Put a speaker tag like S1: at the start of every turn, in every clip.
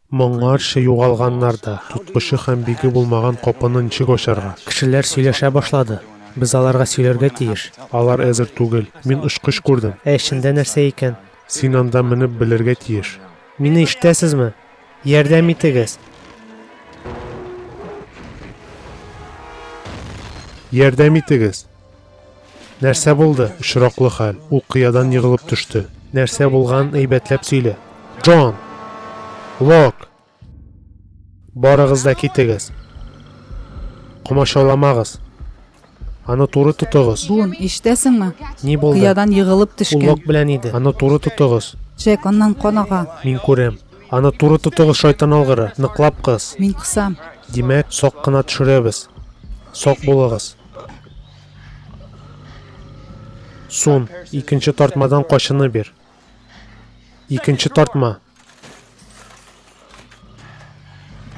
S1: Моңарчы югалганнарда тоткучы һәм биге булмаган капыны ничек ачарга?
S2: Кешеләр сөйләшә башлады. Без аларга сөйләргә тиеш.
S1: Алар әзер түгел. Мин очкыч күрдем.
S2: Эшендә нәрсә икән?
S1: Син анда менеп белергә тиеш.
S2: Мине ишетәсезме? Ярдәм итегез.
S1: Ярдәм итегез. Нәрсә булды? Очраклы хәл. Ул кыядан егылып төште.
S2: Нәрсә булган, әйбәтләп сөйлә.
S1: Джон! Лок! Барыгыз да китегез. Комачауламагыз. Аны туры тотыгыз.
S3: Бун, ишетәсеңме?
S2: Ни булды?
S3: Кыядан егылып
S2: Ул
S3: төшкән.
S2: Лок белән иде.
S1: Аны туры тотыгыз.
S3: Джек, аннан канага.
S1: Мин күрәм. Аны туры тотыгыз, шайтан алгыры. Ныклап кыз.
S3: Мин кысам.
S1: Димәк, сак кына төшерәбез. Сак булыгыз. Сун, икенче тартмадан кашыны бир. Икенче тартма.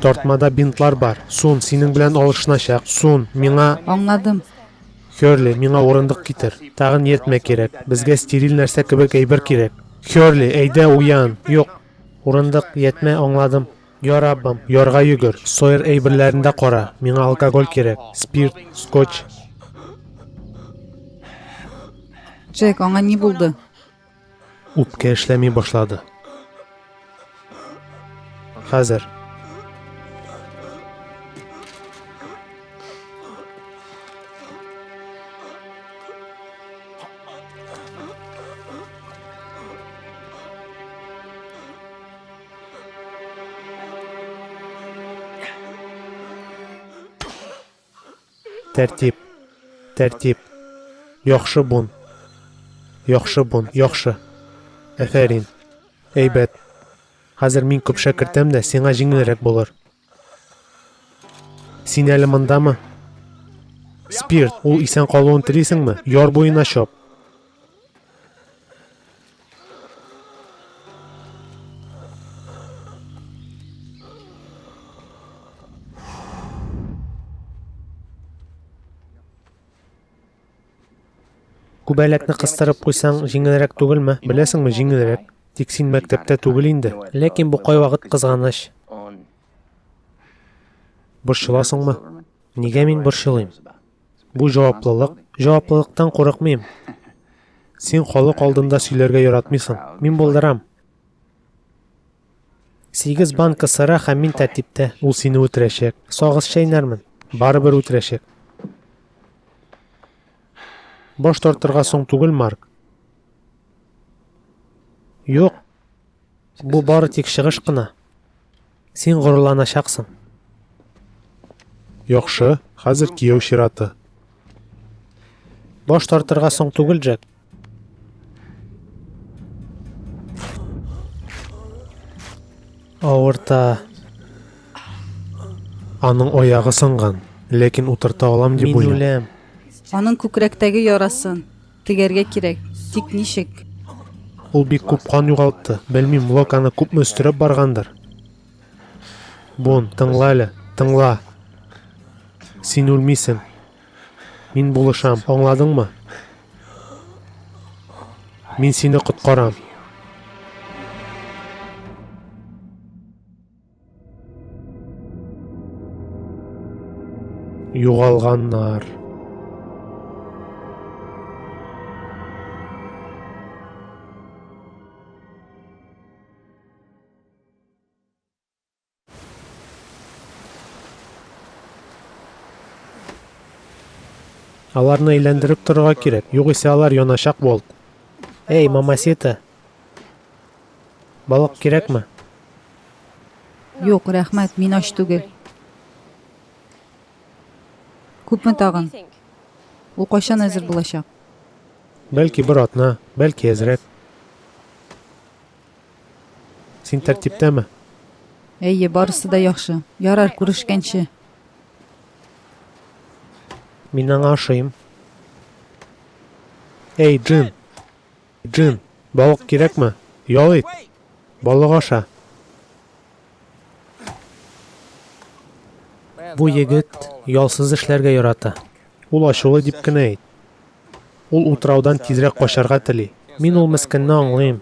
S1: Тартмада бинтлар бар. Сун, синең белән алышначак. Сун, миңа...
S3: Аңладым.
S1: Хёрли, миңа урындык китер. Тагын йетмә кирәк. Безгә стерил нәрсә кебек әйбер кирәк. Хёрли, әйдә уян. Юк.
S2: Урындык йетмә, аңладым.
S1: Ярабым, ярга йөгер. Сойер әйберләрендә кара. Миңа алкоголь кирәк. Спирт, скотч.
S3: Джек, аңа ни булды?
S1: Үпкә эшләми башлады. Хәзер. Тәртип. Тәртип. Яхшы бун. Яхшы бун, яхшы. Әфәрин. Әйбәт. Хәзер мин күп шәкертәм дә сиңа җиңелрәк булыр. Син әле мондамы? Спирт, ул исән калуын телисеңме? Яр буена чап.
S2: Күбәләкне кыстырып куйсаң җиңелрәк түгелме? Беләсеңме, җиңелрәк.
S1: Тик син мәктәптә түгел инде.
S2: Ләкин бу кайвакыт кызганыч.
S1: Борчыласыңмы?
S2: Нигә мин борчылыйм?
S1: Бу җаваплылык.
S2: Җаваплылыктан курыкмыйм.
S1: Син халык алдында сөйләргә яратмыйсың.
S2: Мин булдырам. 8 банка сыра һәм мин тәртиптә.
S1: Ул сине үтерәчәк.
S2: Сагыз чәйнәрмен.
S1: Барыбер үтерәчәк. Баш тартырга соң түгел, Марк.
S2: Юк. Бу бары тик чыгыш кына. Син горурланачаксың.
S1: Яхшы, хәзер кияү чираты.
S2: Баш тартырга соң түгел, Джек. Авырта.
S1: Аның аягы сынган, ләкин утырта алам дип
S2: Мин
S1: уйлыйм.
S2: үләм.
S3: Аның күкрәктәге ярасын тегәргә кирәк. Тик ничек?
S1: Ул бик күп кан югалтты. Белмим, Лок аны күпме өстерәп баргандыр. Бун, тыңла әле, тыңла. Син үлмисең. Мин булышам, аңладыңмы? Мин сине коткарам. Югалганнар. Аларны әйләндереп торырга кирәк, югыйсә алар яначак булды.
S2: Эй, мамасита. Балык кирәкме?
S3: Юк, рәхмәт, мин ач түгел. Күпме тагын? Ул кайчан әзер булачак?
S1: Бәлки бер атна, бәлки әзрәк. Син тәртиптәме?
S3: Әйе, барысы да яхшы. Ярар, күрешкәнче.
S2: Мин аңа ашыйм.
S1: Эй, Джин. Джин, балык кирәкме? Ял ит. Балык аша.
S2: Бу егет ялсыз эшләргә ярата.
S1: Ул ачулы дип кенә әйт. Ул утраудан тизрәк качарга тели.
S2: Мин ул мескенне аңлыйм.